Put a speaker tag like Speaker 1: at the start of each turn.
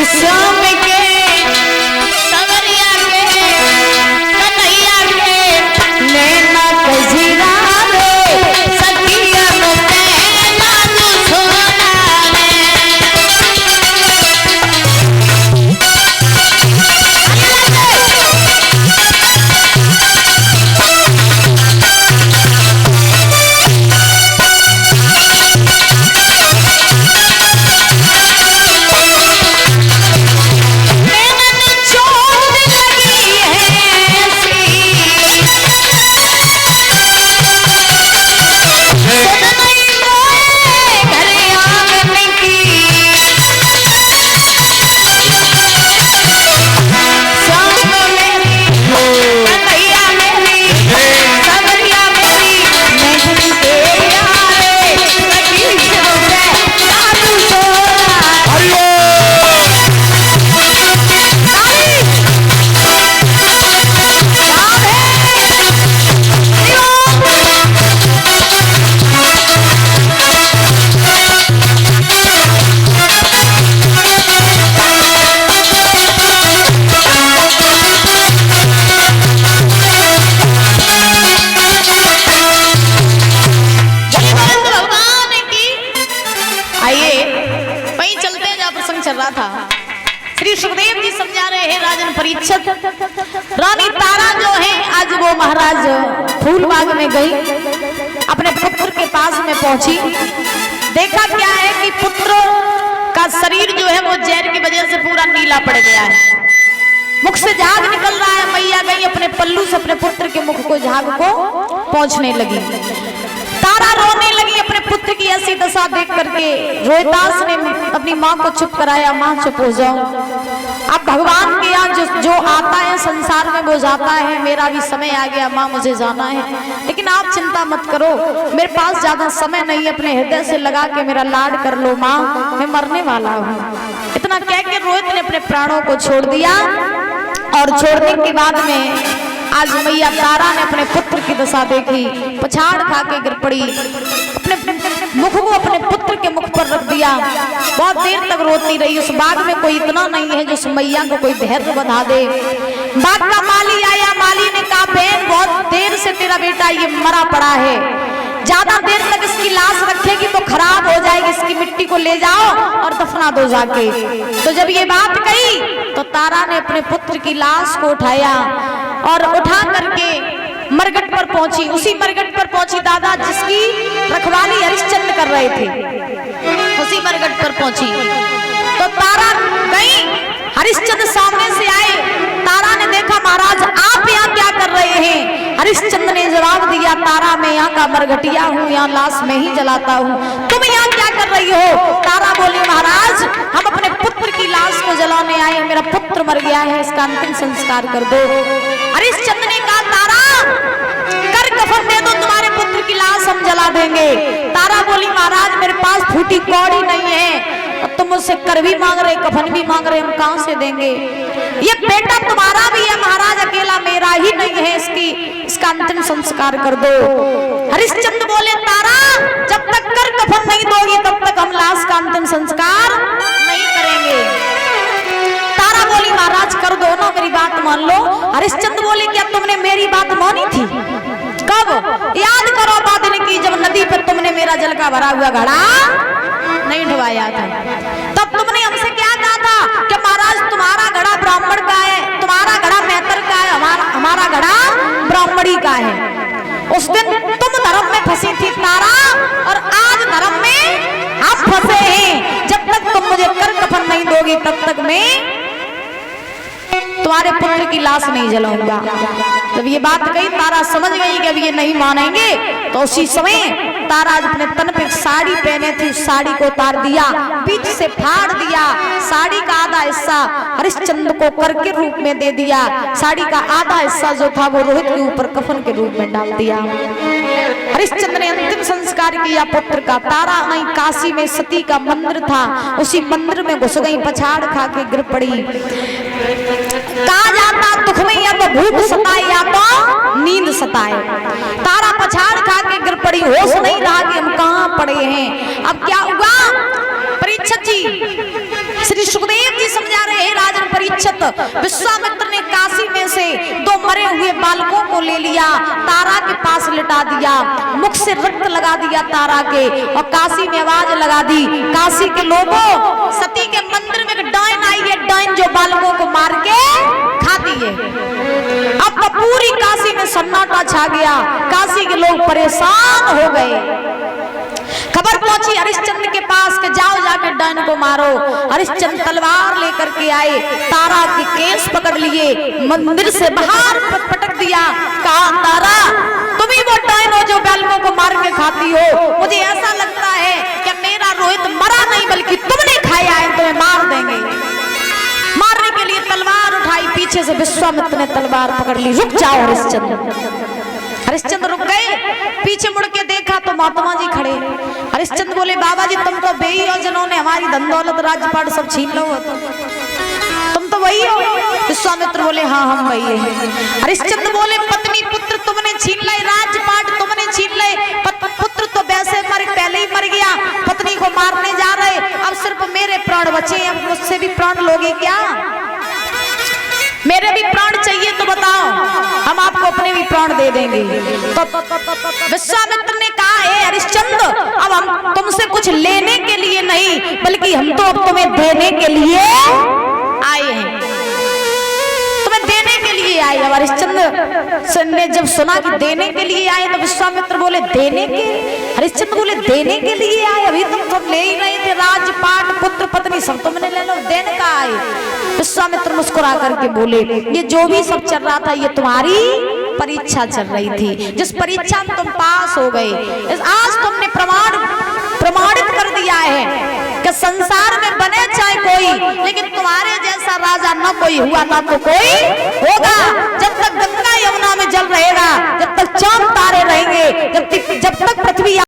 Speaker 1: श्याम के सवरिया के कन्हैया के नैना कजरा रे सखिया में नानू सोना रानी तारा जो है आज वो महाराज फूलबाग में गई, अपने पुत्र के पास में पहुंची। देखा क्या है कि पुत्र का शरीर जो है वो जहर की वजह से पूरा नीला पड़ गया है, मुख से झाग निकल रहा है। मैया गई अपने पल्लू से अपने पुत्र के मुख को झाग को पहुंचने लगी। तारा रोने लगी अपने पुत्र की ऐसी दशा देख करके। रोहिदास ने अपनी माँ को चुप कराया, माँ चुप हो जाओ, अब भगवान के यहाँ जो आता है संसार में वो जाता है, मेरा भी समय आ गया माँ, मुझे जाना है, लेकिन आप चिंता मत करो, मेरे पास ज्यादा समय नहीं, अपने हृदय से लगा के मेरा लाड कर लो माँ, मैं मरने वाला हूँ। इतना कह के रोहित ने अपने प्राणों को छोड़ दिया। और छोड़ने के बाद में आज मैया तारा ने अपने पुत्र की दशा देखी, पछाड़ खा के गिर पड़ी, अपने मुख को अपने पुत्र के मुख पर रख दिया। बहुत देर तक रोती रही। उस बाग में कोई इतना नहीं है जो उस मैया को कोई धैर्य बना दे। बाग का माली आया, माली ने कहा बहन बहुत देर से तेरा बेटा ये मरा पड़ा है, ज्यादा देर तक इसकी लाश रखेगी तो खराब हो जाएगी, इसकी मिट्टी को ले जाओ और दफना दो जाके। तो जब ये बात कही तो तारा ने अपने पुत्र की लाश को उठाया और उठा करके मरघट पर पहुंची। उसी मरघट पर पहुंची दादा जिसकी रखवाली हरिश्चंद्र कर रहे थे, उसी मरघट पर पहुंची तो तारा गई। हरिश्चंद्र सामने से आए, तारा ने देखा महाराज आप यहाँ क्या कर रहे हैं? हरिश्चंद्र ने जवाब दिया तारा मैं यहाँ का मरघटिया हूँ, यहाँ लाश में ही जलाता हूँ, तुम यहाँ क्या कर रही हो? तारा बोली महाराज हम अपने पुत्र की लाश को जलाने आए, मेरा पुत्र मर गया है, इसका अंतिम संस्कार कर दो। हरिश्चंद्र ने कहा तारा कर कफन दे दो, तुम्हारे पुत्र की लाश हम जला देंगे। तारा बोली महाराज मेरे पास फूटी कौड़ी नहीं है, तुम मुझसे कर भी मांग रहे कफन भी मांग रहे, हम कहां से देंगे? ये बेटा तुम्हारा भी है महाराज, अकेला मेरा ही नहीं है, इसका अंतिम संस्कार कर दो। हरिश्चंद्र बोले तारा जब तक कर कफन नहीं दोगी तब तक हम लाश का अंतिम संस्कार नहीं करेंगे। तारा बोली महाराज कर दो ना, मेरी बात मान लो। हरिश्चंद्र बोले क्या तुमने मेरी बात मानी थी? कब? याद करो बात की जब नदी पर तुमने मेरा जल का भरा हुआ घड़ा नहीं ढवाया था, तब तुमने हमसे क्या कहा था कि महाराज तुम्हारा घड़ा ब्राह्मण का है, तुम्हारा घड़ा मैतर का है, हमारा घड़ा ब्राह्मणी का है। उस दिन तुम धर्म में फंसी थी तारा और आज धर्म में हम फंसे हैं। जब तक तुम मुझे कर कफन नहीं दोगी तब तक मैं तुम्हारे पुत्र की लाश नहीं जलाऊंगा। जब ये बात कही तारा समझ गई कि अब ये नहीं मानेंगे, तो उसी समय तारा अपने तन पे साड़ी पहने थी, उस साड़ी को उतार दिया, बीच से फाड़ दिया, साड़ी का आधा हिस्सा हरिश्चंद्र को कर के रूप में दे दिया, साड़ी का आधा हिस्सा जो था वो रोहित के ऊपर कफन के रूप में डाल दिया। हरिश्चंद्र ने अंतिम संस्कार किया पुत्र का। तारा आई काशी में सती का मंदिर था, उसी मंदिर में घुस गई, पछाड़ खा के गिर पड़ी। कहा जाता दुख में या तो भूख सताए या तो नींद सताए। तारा पछाड़ खा के गिर पड़ी, होश नहीं रहा कि हम कहाँ पड़े हैं। अब क्या हुआ? परीक्षित जी श्री सुखदेव जी समझा परीक्षित, विश्वामित्र ने काशी में से 2 मरे हुए बालकों को ले लिया, तारा के पास लिटा दिया, मुख से रक्त लगा दिया तारा के, और काशी में आवाज लगा दी, काशी के लोगों, सती के मंदिर में एक डायन आई है, डायन जो बालकों को मार के खाती है। अब तो पूरी काशी में सन्नाटा छा गया, काशी के लोग परेशान हो गए। खबर पहुंची हरिश्चंद्र के पास कि जाओ जाकर डायन को मारो। हरिश्चंद्र तलवार लेकर के आए, तारा के केस पकड़ लिए, मंदिर से बाहर पटक दिया, कहा तारा तुम ही वो डायन हो जो बालकों को मार के खाती हो, मुझे ऐसा लगता है कि मेरा रोहित मरा नहीं बल्कि तुमने खाया है, तुम्हें मार देंगे। मारने के लिए तलवार उठाई, पीछे से विश्वामित्र ने तलवार पकड़ ली, रुक जाओ हरिश्चंद्र। हरिश्चंद्र रुक गए, पीछे मुड़ के देखा तो महात्मा जी खड़े। हरिश्चंद्र बोले बाबा जी तुम तो वही हो जिन्होंने हमारी धन दौलत राजपाट सब छीन लो, तुम तो वही हो। विश्वामित्र बोले हाँ हम वही है। हरिश्चंद्र बोले पत्नी पुत्र तुमने छीन ली, राजपाट तुमने छीन ली, पुत्र तो वैसे पहले ही मर गया, पत्नी को मारने जा रहे, अब सिर्फ मेरे प्राण बचे हैं, मुझसे भी प्राण लोगे क्या? मेरे भी प्राण चाहिए तो बताओ, हम आपको अपने भी प्राण दे देंगे। तो विश्वामित्र ने कहा हे हरिश्चंद्र अब हम तुमसे कुछ लेने के लिए नहीं बल्कि हम तो अब तुम्हें देने के लिए आए हैं, तुम्हें देने के लिए आए। अब हरिश्चंद्र ने जब सुना कि देने के लिए आए तो विश्वामित्र बोले देने के, हरिश्चंद्र बोले देने के लिए आए, अभी तुम सब ले ही रहे थे, राजपाट पुत्र पत्नी सब तुमने ले लो, देने का आए। विश्वामित्र मुस्कुरा करके बोले ये जो भी सब चल रहा था ये तुम्हारी परीक्षा चल रही थी, जिस परीक्षा में तुम पास हो गए, आज तुमने प्रमाणित कर दिया है कि संसार में बने चाहे कोई लेकिन तुम्हारे जैसा राजा न कोई हुआ ना तो कोई होगा।